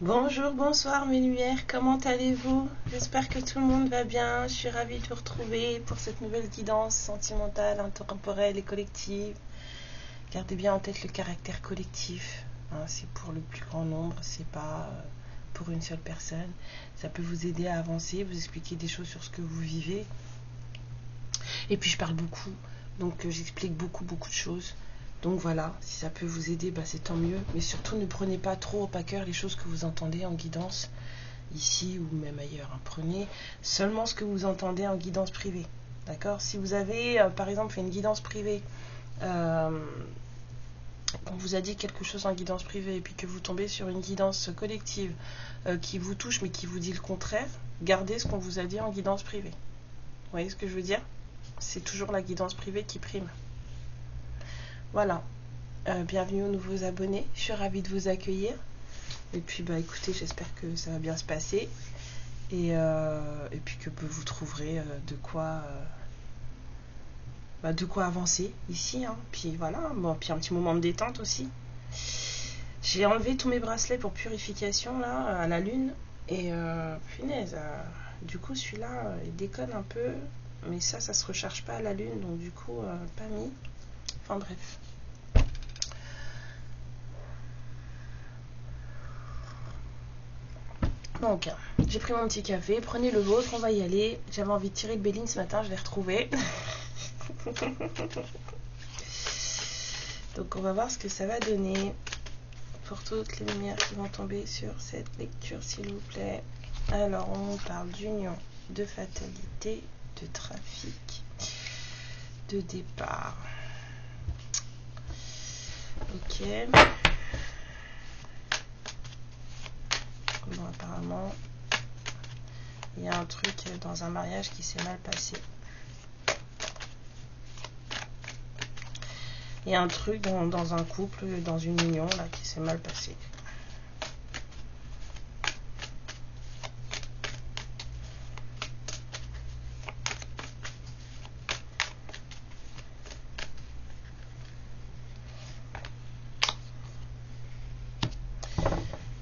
Bonjour, bonsoir mes lumières, comment allez-vous? J'espère que tout le monde va bien. Je suis ravie de vous retrouver pour cette nouvelle guidance sentimentale, intemporelle et collective. Gardez bien en tête le caractère collectif, hein, c'est pour le plus grand nombre, c'est pas pour une seule personne. Ça peut vous aider à avancer, vous expliquer des choses sur ce que vous vivez. Et puis je parle beaucoup, donc j'explique beaucoup de choses. Donc voilà, si ça peut vous aider, bah, c'est tant mieux. Mais surtout, ne prenez pas trop au cœur les choses que vous entendez en guidance, ici ou même ailleurs. Hein. Prenez seulement ce que vous entendez en guidance privée. D'accord? Si vous avez, par exemple, fait une guidance privée, on vous a dit quelque chose en guidance privée, et puis que vous tombez sur une guidance collective qui vous touche, mais qui vous dit le contraire, gardez ce qu'on vous a dit en guidance privée. Vous voyez ce que je veux dire? C'est toujours la guidance privée qui prime. Voilà, bienvenue aux nouveaux abonnés, je suis ravie de vous accueillir. Et puis bah écoutez, j'espère que ça va bien se passer et puis que vous trouverez de quoi avancer ici. Hein. Puis voilà, bon, puis un petit moment de détente aussi. J'ai enlevé tous mes bracelets pour purification là à la lune et punaise, du coup celui-là il déconne un peu, mais ça se recharge pas à la lune, donc du coup pas mis. Enfin bref. Donc, j'ai pris mon petit café, prenez le vôtre, on va y aller. J'avais envie de tirer le Béline ce matin, je l'ai retrouvé. Donc on va voir ce que ça va donner pour toutes les lumières qui vont tomber sur cette lecture, s'il vous plaît. Alors, on parle d'union, de fatalité, de trafic, de départ. Ok. Bon, apparemment, il y a un truc dans un mariage qui s'est mal passé. Il y a un truc dans un couple, dans une union, là, qui s'est mal passé.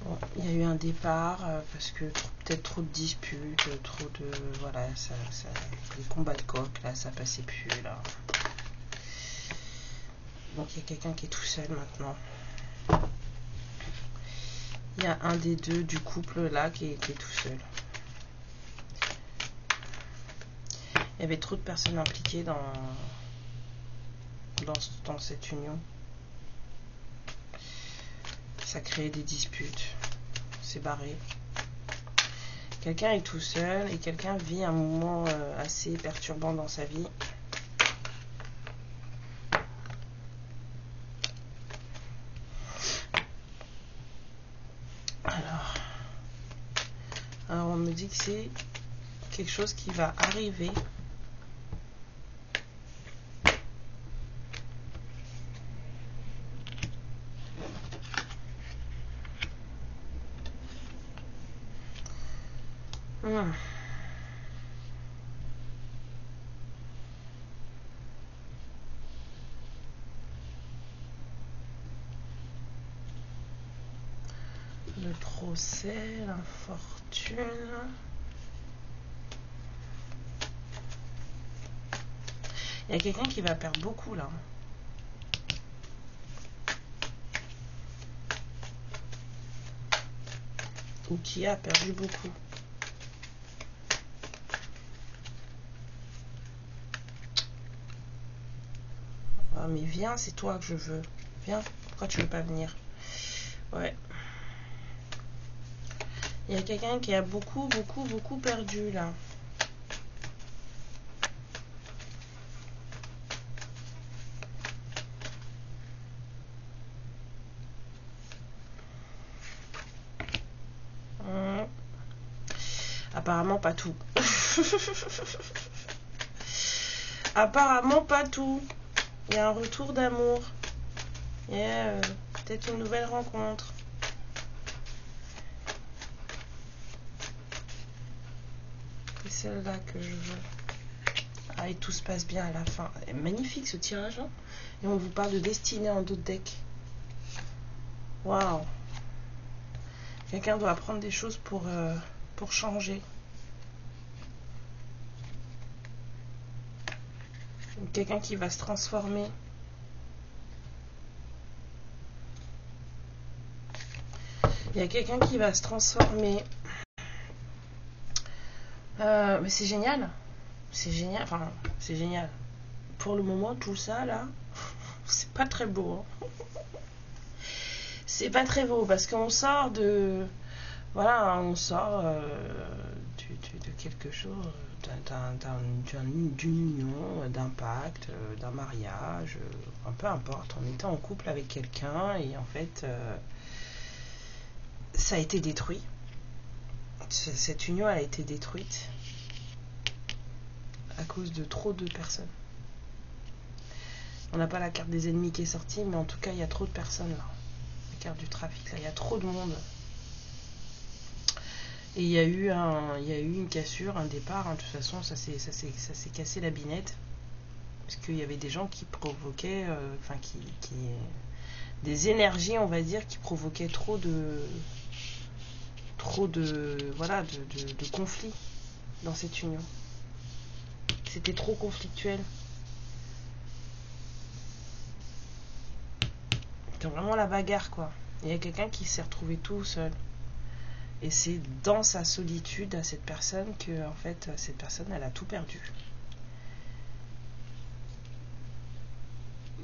Bon, il y a eu un départ, parce que peut-être trop de disputes, trop de... Voilà, les combats de coq, là, ça passait plus, là. Donc il y a quelqu'un qui est tout seul maintenant. Il y a un des deux du couple là qui est tout seul. Il y avait trop de personnes impliquées dans cette union. Ça créait des disputes. C'est barré. Quelqu'un est tout seul et quelqu'un vit un moment assez perturbant dans sa vie. Alors on me dit que c'est quelque chose qui va arriver. Le procès, l'infortune. Il y a quelqu'un qui va perdre beaucoup là. Ou qui a perdu beaucoup. Ah mais viens, c'est toi que je veux. Viens, pourquoi tu veux pas venir? Ouais. Il y a quelqu'un qui a beaucoup perdu là. Apparemment pas tout. Apparemment pas tout. Il y a un retour d'amour. Il y a peut-être une nouvelle rencontre. C'est celle-là que je veux. et tout se passe bien à la fin. Magnifique ce tirage, hein. Et on vous parle de destinée en d'autres decks. Waouh. Quelqu'un doit apprendre des choses pour changer. Quelqu'un qui va se transformer. Il y a quelqu'un qui va se transformer. Mais c'est génial. C'est génial. Enfin, c'est génial. Pour le moment, tout ça, là, c'est pas très beau. Hein. C'est pas très beau parce qu'on sort de... Voilà, on sort de quelque chose, d'une union, d'un pacte, d'un mariage, peu importe. On était en couple avec quelqu'un et en fait, ça a été détruit. Cette union a été détruite à cause de trop de personnes. On n'a pas la carte des ennemis qui est sortie, mais en tout cas, il y a trop de personnes là. La carte du trafic, là, il y a trop de monde. Et il y a eu une cassure, un départ. Hein. De toute façon, ça s'est cassé la binette. Parce qu'il y avait des gens qui provoquaient, des énergies, on va dire, qui provoquaient trop de conflits dans cette union. C'était trop conflictuel. C'était vraiment la bagarre, quoi. Il y a quelqu'un qui s'est retrouvé tout seul. Et c'est dans sa solitude à cette personne que, en fait, cette personne, elle a tout perdu.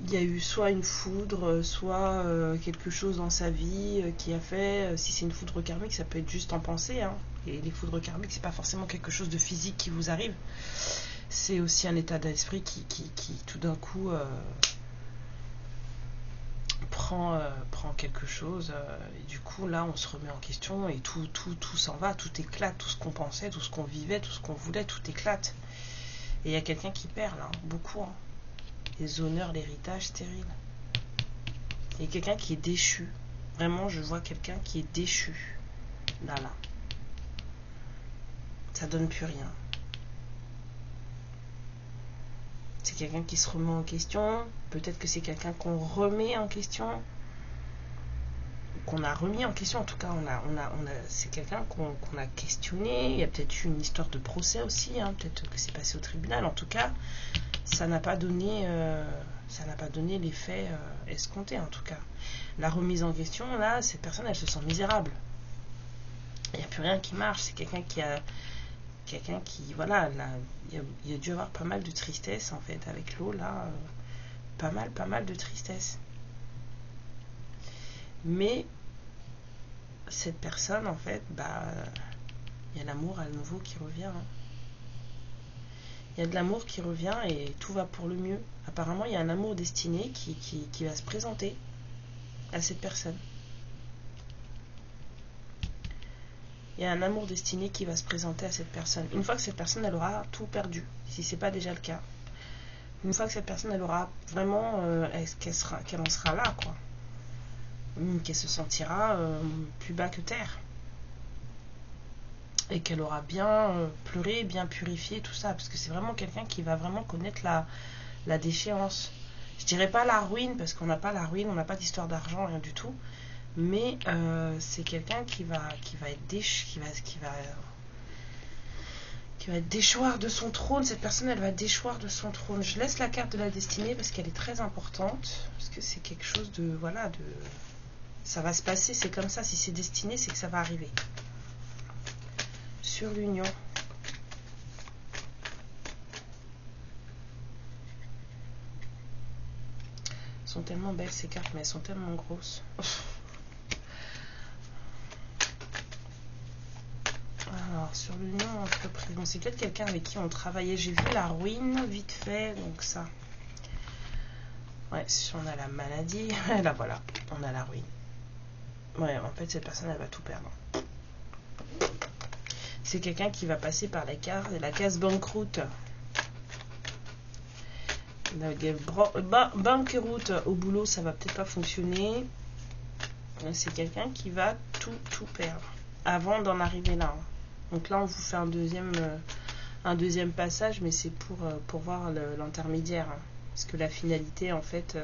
Il y a eu soit une foudre, soit quelque chose dans sa vie qui a fait, si c'est une foudre karmique, ça peut être juste en pensée. Hein. Et les foudres karmiques, c'est pas forcément quelque chose de physique qui vous arrive. C'est aussi un état d'esprit qui tout d'un coup prend quelque chose. Et du coup, là, on se remet en question et tout s'en va, tout éclate, tout ce qu'on pensait, tout ce qu'on vivait, tout ce qu'on voulait, tout éclate. Et il y a quelqu'un qui perd, là, beaucoup. Hein. Les honneurs, l'héritage stérile. Il y a quelqu'un qui est déchu. Vraiment, je vois quelqu'un qui est déchu. Là. Ça donne plus rien. C'est quelqu'un qui se remet en question. Peut-être que c'est quelqu'un qu'on remet en question. Qu'on a remis en question. En tout cas, c'est quelqu'un qu'on a questionné. Il y a peut-être eu une histoire de procès aussi. Hein. Peut-être que c'est passé au tribunal. En tout cas, ça n'a pas donné l'effet escompté. En tout cas, la remise en question, là, cette personne, elle se sent misérable. Il n'y a plus rien qui marche. C'est quelqu'un qui voilà, là, il y a dû avoir pas mal de tristesse en fait avec l'eau là, pas mal de tristesse. Mais cette personne en fait, il y a l'amour à nouveau qui revient. Hein. Il y a de l'amour qui revient et tout va pour le mieux. Apparemment, il y a un amour destiné qui va se présenter à cette personne. Il y a un amour destiné qui va se présenter à cette personne. Une fois que cette personne, elle aura tout perdu, si ce n'est pas déjà le cas. Une fois que cette personne, elle aura vraiment, qu'elle en sera là, quoi. Qu'elle se sentira plus bas que terre. Et qu'elle aura bien pleuré, bien purifié, tout ça. Parce que c'est vraiment quelqu'un qui va vraiment connaître la déchéance. Je dirais pas la ruine, parce qu'on n'a pas la ruine, on n'a pas d'histoire d'argent, rien du tout. Mais c'est quelqu'un qui va être déchoir de son trône. Cette personne, elle va déchoir de son trône. Je laisse la carte de la destinée parce qu'elle est très importante, parce que c'est quelque chose de ça va se passer, c'est comme ça. Si c'est destiné, c'est que ça va arriver. Sur l'union. Elles sont tellement belles ces cartes, mais elles sont tellement grosses. Alors, sur l'union entreprise, bon, c'est peut-être quelqu'un avec qui on travaillait. J'ai vu la ruine vite fait, donc ça. Ouais, si on a la maladie, là voilà, on a la ruine. Ouais, en fait, cette personne, elle va tout perdre. C'est quelqu'un qui va passer par la case banqueroute. Banqueroute au boulot, ça va peut-être pas fonctionner. C'est quelqu'un qui va tout perdre avant d'en arriver là. Donc là, on vous fait un un deuxième passage, mais c'est pour voir l'intermédiaire. Hein. Parce que la finalité, en fait,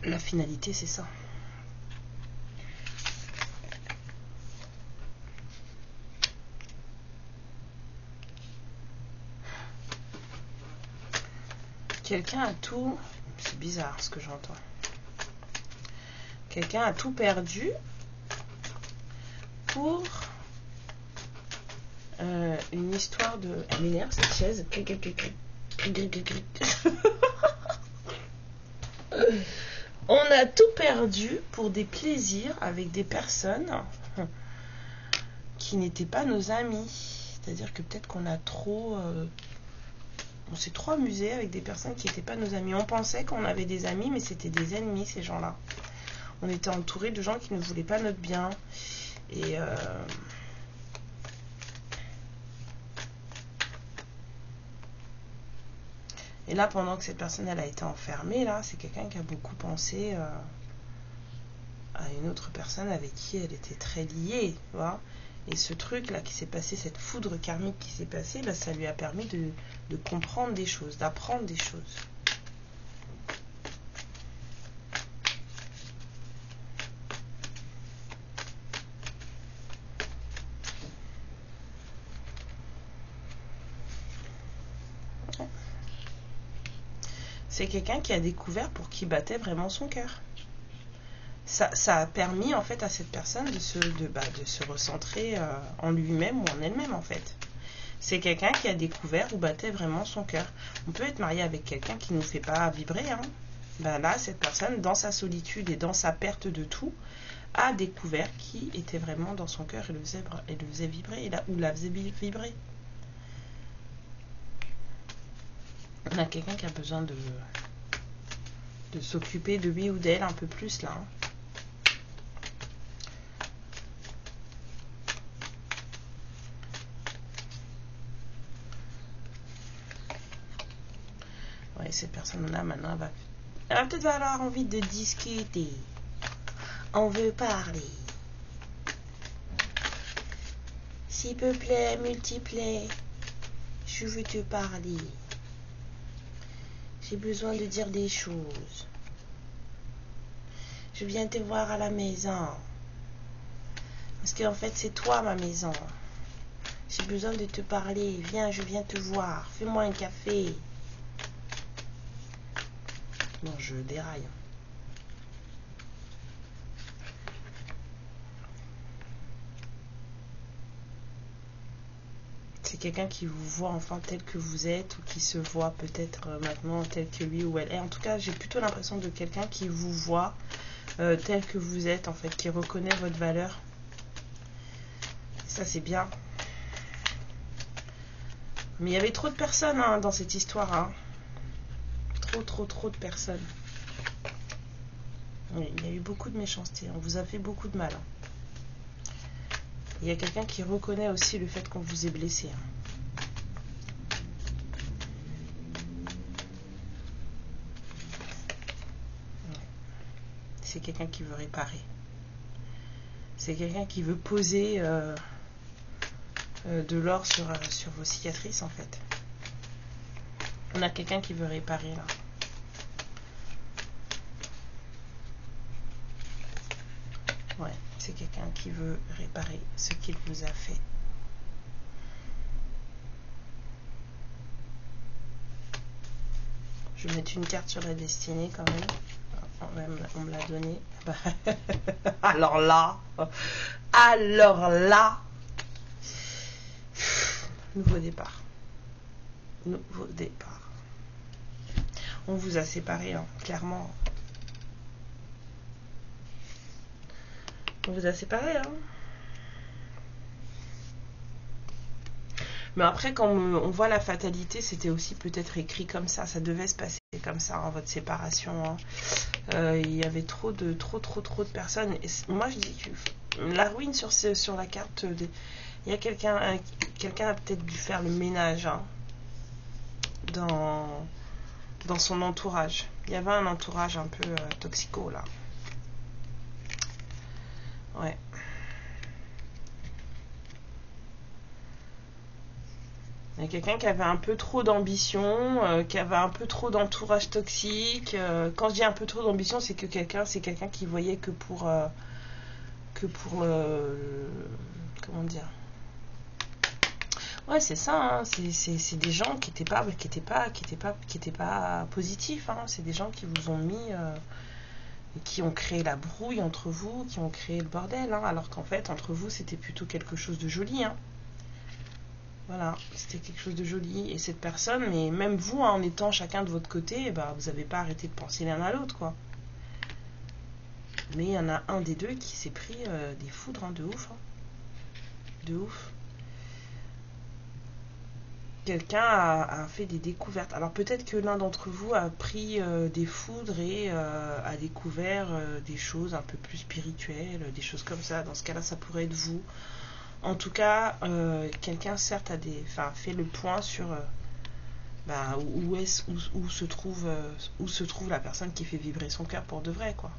la finalité, c'est ça. Quelqu'un a tout... C'est bizarre ce que j'entends. Quelqu'un a tout perdu pour une histoire de... Elle m'énerve cette chaise. On a tout perdu pour des plaisirs avec des personnes qui n'étaient pas nos amis. C'est-à-dire que peut-être qu'on a trop... on s'est trop amusé avec des personnes qui n'étaient pas nos amis. On pensait qu'on avait des amis, mais c'était des ennemis, ces gens-là. On était entouré de gens qui ne voulaient pas notre bien. Et là, pendant que cette personne elle a été enfermée, là, c'est quelqu'un qui a beaucoup pensé à une autre personne avec qui elle était très liée, tu vois. Et ce truc-là qui s'est passé, cette foudre karmique qui s'est passée, bah, ça lui a permis de comprendre des choses, d'apprendre des choses. C'est quelqu'un qui a découvert pour qui battait vraiment son cœur. Ça a permis en fait à cette personne de se recentrer en lui-même ou en elle-même en fait. C'est quelqu'un qui a découvert où battait vraiment son cœur. On peut être marié avec quelqu'un qui ne nous fait pas vibrer. Hein. Ben là, cette personne, dans sa solitude et dans sa perte de tout, a découvert qui était vraiment dans son cœur et le faisait vibrer, ou la faisait vibrer. On a quelqu'un qui a besoin de s'occuper de lui ou d'elle un peu plus là. Hein. Ouais, cette personne-là, maintenant, elle va peut-être avoir envie de discuter. On veut parler. S'il te plaît, multiplaît, je veux te parler. J'ai besoin de dire des choses. Je viens te voir à la maison. Parce qu'en fait, c'est toi ma maison. J'ai besoin de te parler. Viens, je viens te voir. Fais-moi un café. Bon, je déraille. C'est quelqu'un qui vous voit enfin tel que vous êtes ou qui se voit peut-être maintenant tel que lui ou elle est. En tout cas, j'ai plutôt l'impression de quelqu'un qui vous voit tel que vous êtes en fait, qui reconnaît votre valeur. Ça, c'est bien. Mais il y avait trop de personnes hein, dans cette histoire. Hein. Trop de personnes. Oui, il y a eu beaucoup de méchanceté. On vous a fait beaucoup de mal. Hein. Il y a quelqu'un qui reconnaît aussi le fait qu'on vous ait blessé. Hein. C'est quelqu'un qui veut réparer. C'est quelqu'un qui veut poser de l'or sur vos cicatrices en fait. On a quelqu'un qui veut réparer là. Ouais, c'est quelqu'un qui veut réparer ce qu'il vous a fait. Je vais mettre une carte sur la destinée quand même. On me l'a donné. Alors là, nouveau départ. Nouveau départ. On vous a séparés, hein, clairement. On vous a séparés, hein. Mais après, quand on voit la fatalité, c'était aussi peut-être écrit comme ça. Ça devait se passer comme ça, hein, votre séparation. Hein. Il y avait trop de personnes. Et moi, je dis que la ruine sur la carte, il y a quelqu'un a peut-être dû faire le ménage hein, dans son entourage. Il y avait un entourage un peu toxico, là. Ouais. Il y a quelqu'un qui avait un peu trop d'ambition, qui avait un peu trop d'entourage toxique. Quand je dis un peu trop d'ambition, c'est quelqu'un qui voyait que pour comment dire. Ouais, c'est ça, hein. C'est des gens qui étaient pas positifs, hein. C'est des gens qui vous ont mis qui ont créé la brouille entre vous, qui ont créé le bordel, hein, alors qu'en fait entre vous c'était plutôt quelque chose de joli, hein. Voilà, c'était quelque chose de joli. Et cette personne, mais même vous, hein, en étant chacun de votre côté, bah, vous n'avez pas arrêté de penser l'un à l'autre, quoi. Mais il y en a un des deux qui s'est pris des foudres, hein, de ouf, hein. De ouf. Quelqu'un a fait des découvertes. Alors peut-être que l'un d'entre vous a pris des foudres et a découvert des choses un peu plus spirituelles, des choses comme ça. Dans ce cas-là, ça pourrait être vous. En tout cas, quelqu'un certes fait le point sur où se trouve la personne qui fait vibrer son cœur pour de vrai, quoi.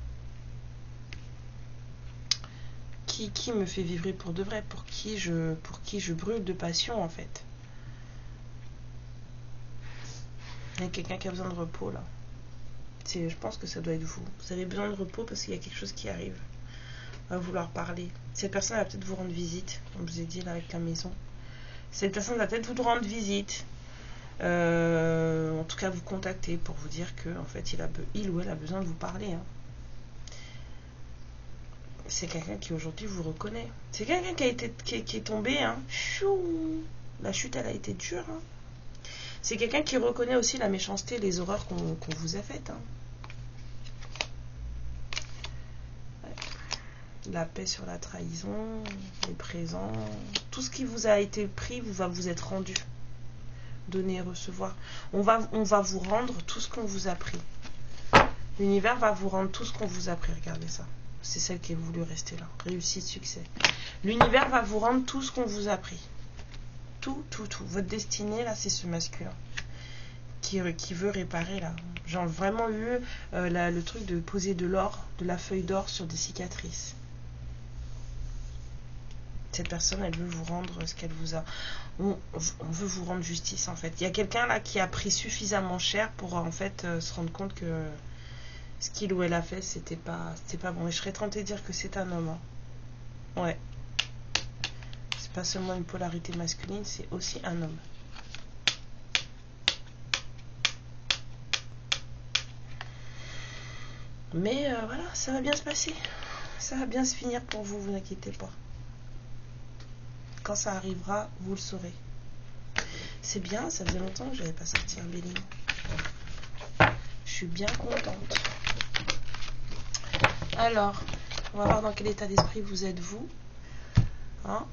Qui me fait vibrer pour de vrai, pour qui je brûle de passion, en fait. Il y a quelqu'un qui a besoin de repos, là. Je pense que ça doit être vous. Vous avez besoin de repos parce qu'il y a quelque chose qui arrive. Va vouloir parler. Cette personne va peut-être vous rendre visite, comme je vous ai dit là avec la maison. Cette personne va peut-être vous rendre visite. En tout cas vous contacter pour vous dire que en fait il ou elle a besoin de vous parler, hein. C'est quelqu'un qui aujourd'hui vous reconnaît. C'est quelqu'un qui est tombé, hein. Chou, la chute elle a été dure, hein. C'est quelqu'un qui reconnaît aussi la méchanceté, les horreurs qu'on vous a faites, hein. La paix sur la trahison, les présents, tout ce qui vous a été pris va vous être rendu. Donner et recevoir. On va vous rendre tout ce qu'on vous a pris. L'univers va vous rendre tout ce qu'on vous a pris. Regardez ça. C'est celle qui a voulu rester là. Réussite, succès. L'univers va vous rendre tout ce qu'on vous a pris. Tout. Votre destinée, là, c'est ce masculin qui veut réparer, là. J'ai vraiment eu le truc de poser de l'or, de la feuille d'or sur des cicatrices. Cette personne, elle veut vous rendre ce qu'elle vous a. On veut vous rendre justice, en fait. Il y a quelqu'un là qui a pris suffisamment cher pour en fait se rendre compte que ce qu'il ou elle a fait, c'était pas bon. Et je serais tentée de dire que c'est un homme, hein. Ouais. C'est pas seulement une polarité masculine, c'est aussi un homme. Mais voilà, ça va bien se passer. Ça va bien se finir pour vous, vous inquiétez pas. Quand ça arrivera, vous le saurez. C'est bien, ça faisait longtemps que je n'avais pas sorti un Béline. Je suis bien contente. Alors, on va voir dans quel état d'esprit vous êtes vous. Hein,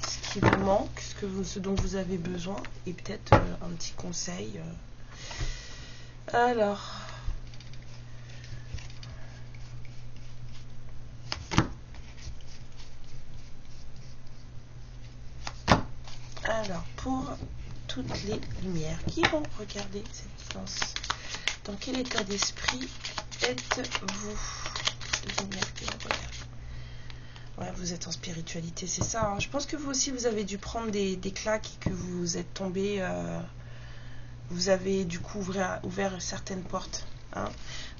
ce qui vous manque, ce dont vous avez besoin. Et peut-être un petit conseil. Alors... Alors, pour toutes les lumières qui vont regarder cette séance, dans quel état d'esprit êtes-vous? Les lumières qui vont regarder. Ouais, vous êtes en spiritualité, c'est ça, hein. Je pense que vous aussi, vous avez dû prendre des claques et que vous êtes tombé. Vous avez du coup ouvert certaines portes, hein.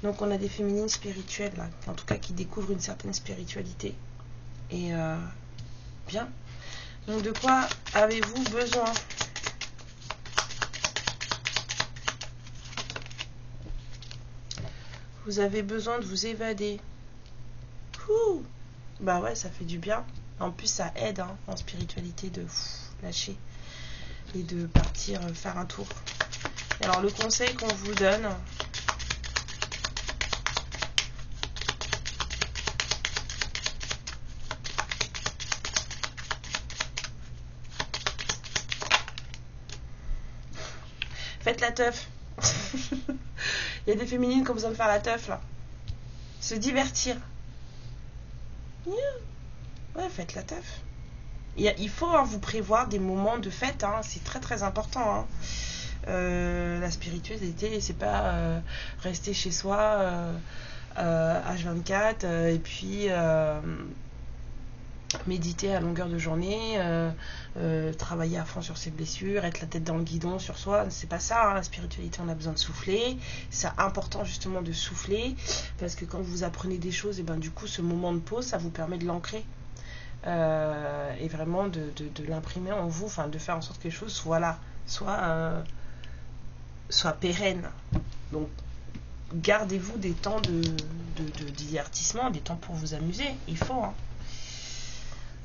Donc, on a des féminines spirituelles, là, en tout cas qui découvrent une certaine spiritualité. Et bien. Donc de quoi avez-vous besoin? Vous avez besoin de vous évader. Ouh. Bah ouais, ça fait du bien. En plus, ça aide, hein, en spiritualité de lâcher et de partir faire un tour. Et alors le conseil qu'on vous donne... Faites la teuf. Il y a des féminines qui ont besoin de faire la teuf, là. Se divertir. Ouais, faites la teuf. Il faut, hein, vous prévoir des moments de fête, hein. C'est très très important, hein. La spiritualité, c'est pas rester chez soi H24 et puis méditer à longueur de journée, travailler à fond sur ses blessures, être la tête dans le guidon sur soi, c'est pas ça, hein. La spiritualité, on a besoin de souffler, c'est important justement de souffler, parce que quand vous apprenez des choses, et ben du coup ce moment de pause, ça vous permet de l'ancrer, et vraiment de l'imprimer en vous, enfin de faire en sorte que les choses soient là, soit pérenne. Donc gardez-vous des temps de divertissement, des temps pour vous amuser, il faut, hein.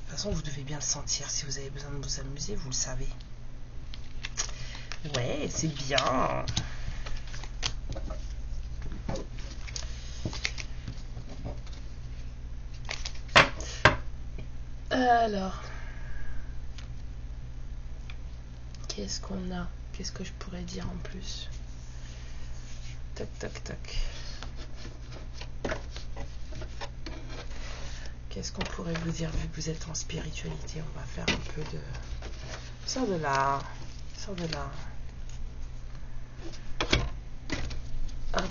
De toute façon, vous devez bien le sentir. Si vous avez besoin de vous amuser, vous le savez. Ouais, c'est bien. Alors, qu'est-ce qu'on a? Qu'est-ce que je pourrais dire en plus? Toc, toc, toc. Qu'est-ce qu'on pourrait vous dire vu que vous êtes en spiritualité? On va faire un peu de... Sors de là. Sors de là. Hop.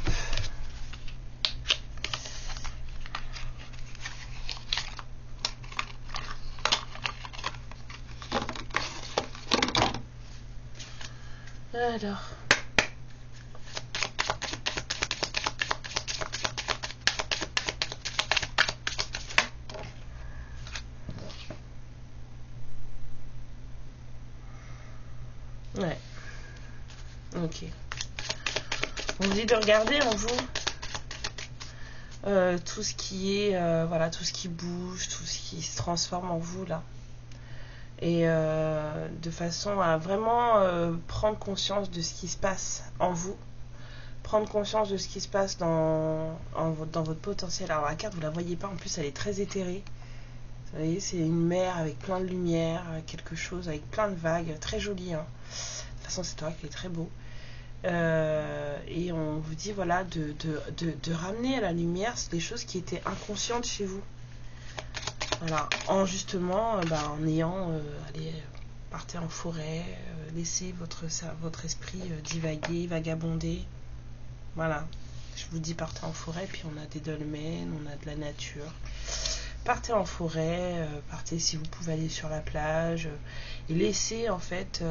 Alors... Ouais. Ok. On vous dit de regarder en vous tout ce qui est... voilà, tout ce qui bouge, tout ce qui se transforme en vous, là. Et de façon à vraiment prendre conscience de ce qui se passe en vous. Prendre conscience de ce qui se passe dans votre potentiel. Alors la carte, vous la voyez pas, en plus elle est très éthérée. Vous voyez, c'est une mer avec plein de lumière, quelque chose avec plein de vagues, très joli, hein. De toute façon, c'est vrai qu'il est très beau. Et on vous dit, voilà, de ramener à la lumière les choses qui étaient inconscientes chez vous. Voilà, en justement, en ayant, allez, partez en forêt, laissez votre esprit divaguer, vagabonder. Voilà, je vous dis partez en forêt, puis on a des dolmens, on a de la nature. Partez en forêt, partez si vous pouvez aller sur la plage, et laissez en fait,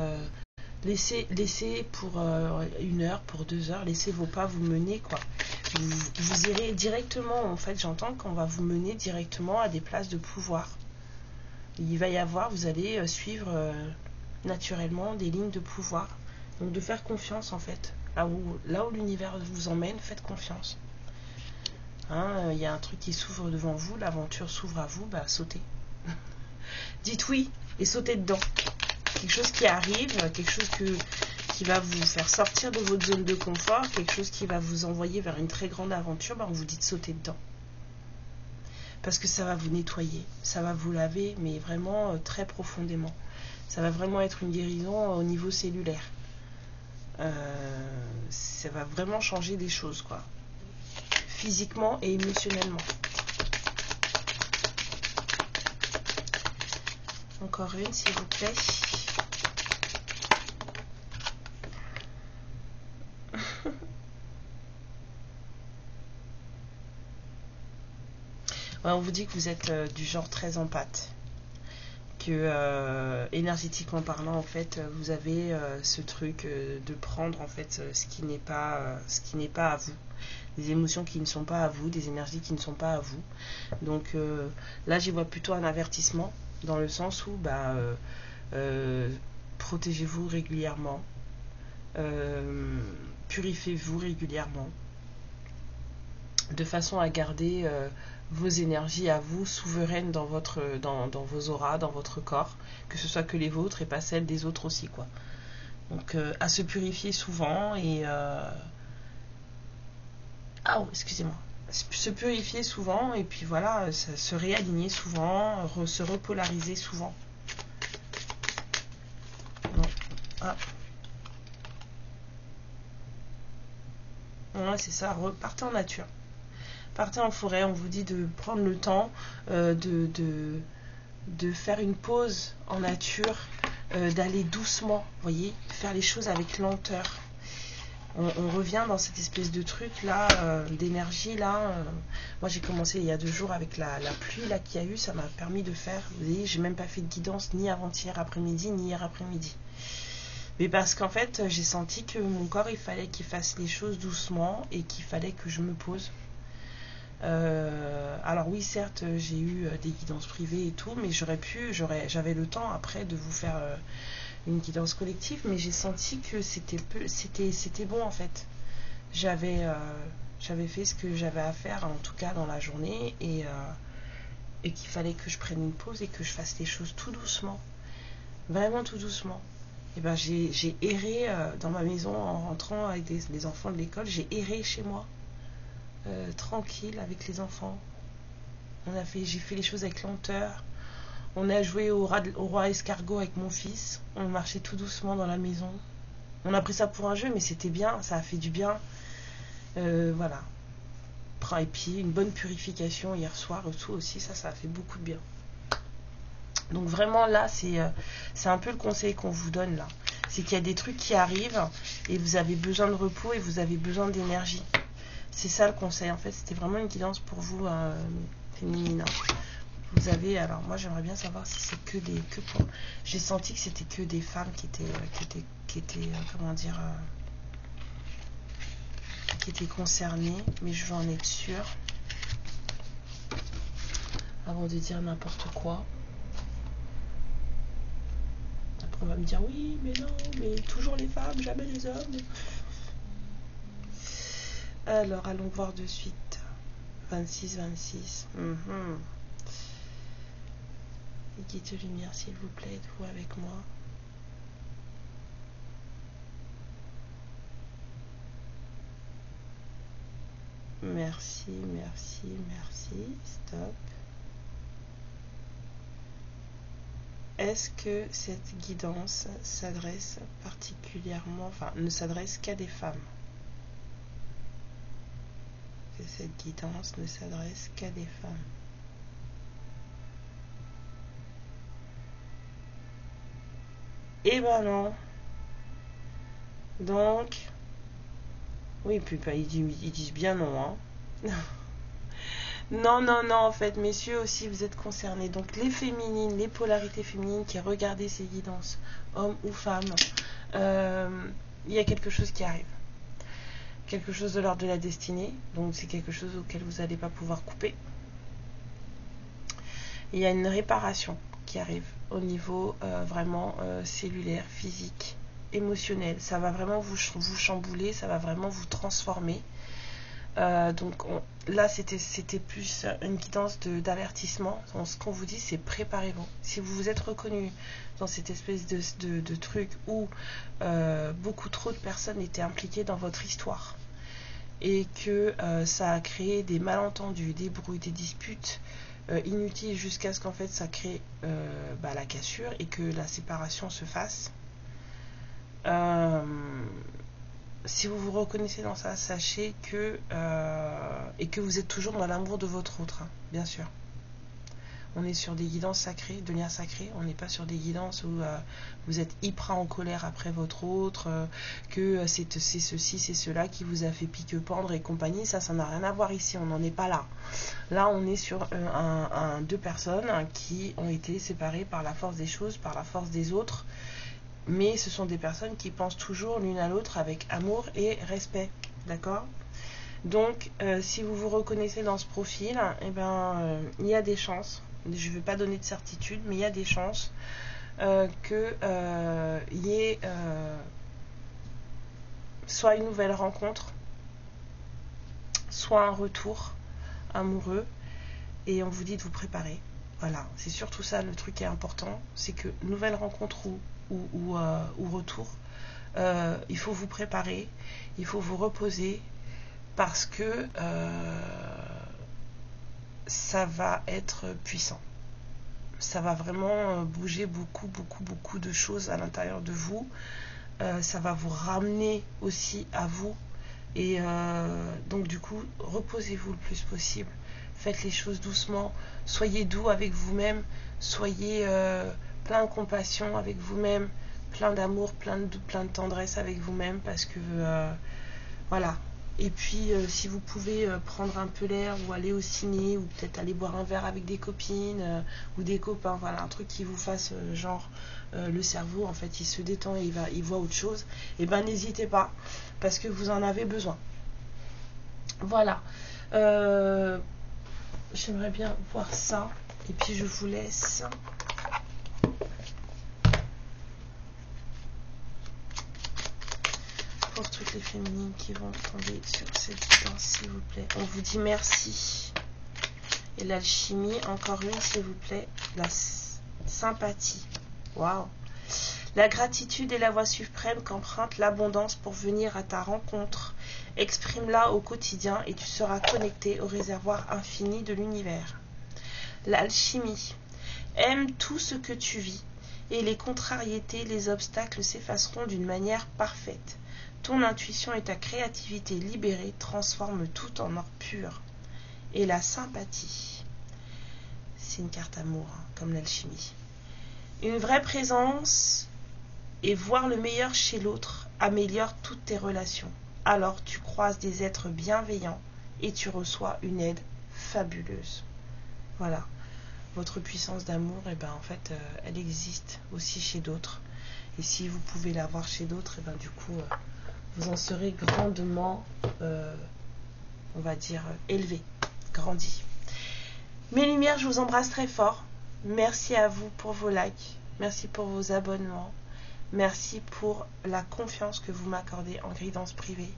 laissez pour 1 heure, pour 2 heures, laissez vos pas vous mener, quoi. Vous irez directement, en fait, j'entends qu'on va vous mener directement à des places de pouvoir. Il va y avoir, vous allez suivre naturellement des lignes de pouvoir. Donc de faire confiance, en fait. Là où l'univers vous emmène, faites confiance. Hein, y a un truc qui s'ouvre devant vous, l'aventure s'ouvre à vous, sautez. Dites oui et sautez dedans. Quelque chose qui arrive, quelque chose qui va vous faire sortir de votre zone de confort, quelque chose qui va vous envoyer vers une très grande aventure, on vous dit de sauter dedans. Parce que ça va vous nettoyer, ça va vous laver, mais vraiment très profondément. Ça va vraiment être une guérison au niveau cellulaire. Ça va vraiment changer des choses, quoi. Physiquement et émotionnellement. Encore une, s'il vous plaît. On vous dit que vous êtes du genre très empathe. Que énergétiquement parlant, en fait, vous avez ce truc de prendre en fait ce qui n'est pas à vous. Des émotions qui ne sont pas à vous, des énergies qui ne sont pas à vous. Donc là, j'y vois plutôt un avertissement, dans le sens où protégez-vous régulièrement, purifiez-vous régulièrement, de façon à garder vos énergies à vous, souveraines dans vos auras, dans votre corps, que ce soit que les vôtres et pas celles des autres aussi, quoi. Donc à se purifier souvent et excusez-moi, se purifier souvent et puis voilà, se réaligner souvent, se repolariser souvent. Non. Ah. Ouais, c'est ça, repartez en nature. Partez en forêt, on vous dit de prendre le temps de faire une pause en nature, d'aller doucement, voyez, faire les choses avec lenteur. on revient dans cette espèce de truc là, d'énergie là. Moi j'ai commencé il y a 2 jours avec la pluie là qu'il y a eu, ça m'a permis de faire, vous voyez, j'ai même pas fait de guidance ni avant-hier après-midi, ni hier après-midi. Mais parce qu'en fait j'ai senti que mon corps il fallait qu'il fasse les choses doucement et qu'il fallait que je me pose. Alors oui, certes, j'ai eu des guidances privées et tout, mais j'avais le temps après de vous faire une guidance collective, mais j'ai senti que c'était bon en fait. J'avais fait ce que j'avais à faire, en tout cas dans la journée, et qu'il fallait que je prenne une pause et que je fasse les choses tout doucement, vraiment tout doucement. Et ben j'ai erré dans ma maison en rentrant avec les enfants de l'école, j'ai erré chez moi. Tranquille avec les enfants. J'ai fait les choses avec lenteur. On a joué au roi escargot avec mon fils. On marchait tout doucement dans la maison. On a pris ça pour un jeu, mais c'était bien, ça a fait du bien. Voilà. Et puis une bonne purification hier soir et tout aussi, ça a fait beaucoup de bien. Donc vraiment là, c'est un peu le conseil qu'on vous donne là. C'est qu'il y a des trucs qui arrivent et vous avez besoin de repos et vous avez besoin d'énergie. C'est ça le conseil, en fait, c'était vraiment une guidance pour vous, féminine. Vous avez, alors moi j'aimerais bien savoir si c'est j'ai senti que c'était que des femmes qui étaient comment dire, qui étaient concernées, mais je veux en être sûre avant de dire n'importe quoi. Après on va me dire oui, mais non, mais toujours les femmes, jamais les hommes. Alors, allons voir de suite. 26. Guide de lumière, s'il vous plaît, êtes-vous avec moi? Merci. Stop. Est-ce que cette guidance s'adresse particulièrement, enfin, ne s'adresse qu'à des femmes? Que cette guidance ne s'adresse qu'à des femmes. Eh ben non. Donc, oui, puis ils disent bien non, hein. Non, en fait, messieurs aussi, vous êtes concernés. Donc, les féminines, les polarités féminines qui regardez ces guidances, hommes ou femmes, il y a quelque chose qui arrive. Quelque chose de l'ordre de la destinée. Donc, c'est quelque chose auquel vous n'allez pas pouvoir couper. Il y a une réparation qui arrive au niveau vraiment cellulaire, physique, émotionnel. Ça va vraiment vous chambouler, ça va vraiment vous transformer. Donc là c'était plus une guidance d'avertissement. Donc, ce qu'on vous dit, c'est préparez-vous. Si vous vous êtes reconnu dans cette espèce de truc où beaucoup trop de personnes étaient impliquées dans votre histoire et que ça a créé des malentendus, des brouilles, des disputes inutiles jusqu'à ce qu'en fait ça crée la cassure et que la séparation se fasse. Si vous vous reconnaissez dans ça, sachez que et que vous êtes toujours dans l'amour de votre autre, hein, bien sûr. On est sur des guidances sacrées, de liens sacrés. On n'est pas sur des guidances où vous êtes hyper en colère après votre autre, que c'est ceci, c'est cela qui vous a fait pique-pendre et compagnie. Ça n'a rien à voir ici. On n'en est pas là. Là, on est sur deux personnes qui ont été séparées par la force des choses, par la force des autres. Mais ce sont des personnes qui pensent toujours l'une à l'autre avec amour et respect. D'accord ? Donc, si vous vous reconnaissez dans ce profil, il y a des chances. Je ne vais pas donner de certitude, mais il y a des chances qu'il y ait soit une nouvelle rencontre, soit un retour amoureux, et on vous dit de vous préparer. Voilà, c'est surtout ça le truc qui est important, c'est que nouvelle rencontre ou retour, il faut vous préparer, il faut vous reposer, parce que ça va être puissant. Ça va vraiment bouger beaucoup de choses à l'intérieur de vous. Ça va vous ramener aussi à vous. Et donc du coup, reposez-vous le plus possible. Faites les choses doucement. Soyez doux avec vous-même. Soyez plein de compassion avec vous-même. plein d'amour, plein de tendresse avec vous-même parce que voilà. Et puis si vous pouvez prendre un peu l'air ou aller au ciné ou peut-être aller boire un verre avec des copines ou des copains, voilà, un truc qui vous fasse genre le cerveau en fait il se détend et il voit autre chose, et ben n'hésitez pas parce que vous en avez besoin. Voilà. J'aimerais bien voir ça et puis je vous laisse. Pour toutes les féminines qui vont tomber sur cette guidance, s'il vous plaît. On vous dit merci. Et l'alchimie, encore une, s'il vous plaît. La sympathie. Waouh. La gratitude est la voie suprême qu'emprunte l'abondance pour venir à ta rencontre. Exprime-la au quotidien et tu seras connecté au réservoir infini de l'univers. L'alchimie. Aime tout ce que tu vis et les contrariétés, les obstacles s'effaceront d'une manière parfaite. Ton intuition et ta créativité libérée transforment tout en or pur. Et la sympathie. C'est une carte amour, hein, comme l'alchimie. Une vraie présence et voir le meilleur chez l'autre améliore toutes tes relations. Alors tu croises des êtres bienveillants et tu reçois une aide fabuleuse. Voilà. Votre puissance d'amour, et ben en fait, elle existe aussi chez d'autres. Et si vous pouvez la voir chez d'autres, et ben du coup, vous en serez grandement, on va dire, élevé, grandi. Mes lumières, je vous embrasse très fort. Merci à vous pour vos likes. Merci pour vos abonnements. Merci pour la confiance que vous m'accordez en guidance privée.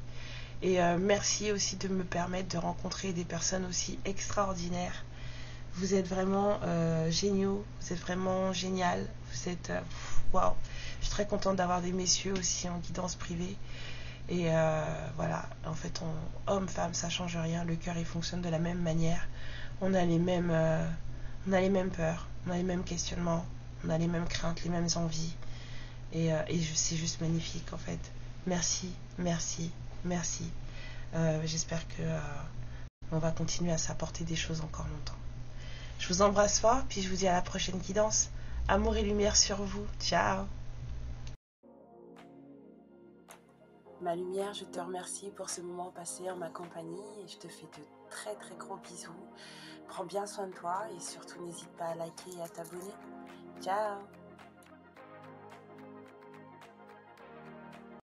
Et merci aussi de me permettre de rencontrer des personnes aussi extraordinaires. Vous êtes vraiment géniaux, vous êtes vraiment génial. Vous êtes waouh. Je suis très contente d'avoir des messieurs aussi en guidance privée. Et voilà, en fait, homme, femme, ça change rien. Le cœur, il fonctionne de la même manière. On a les mêmes peurs, on a les mêmes questionnements, on a les mêmes craintes, les mêmes envies. Et c'est juste magnifique, en fait. Merci, merci, merci. J'espère que on va continuer à s'apporter des choses encore longtemps. Je vous embrasse fort, puis je vous dis à la prochaine guidance. Amour et lumière sur vous. Ciao. Ma lumière, je te remercie pour ce moment passé en ma compagnie et je te fais de très très gros bisous. Prends bien soin de toi et surtout n'hésite pas à liker et à t'abonner. Ciao.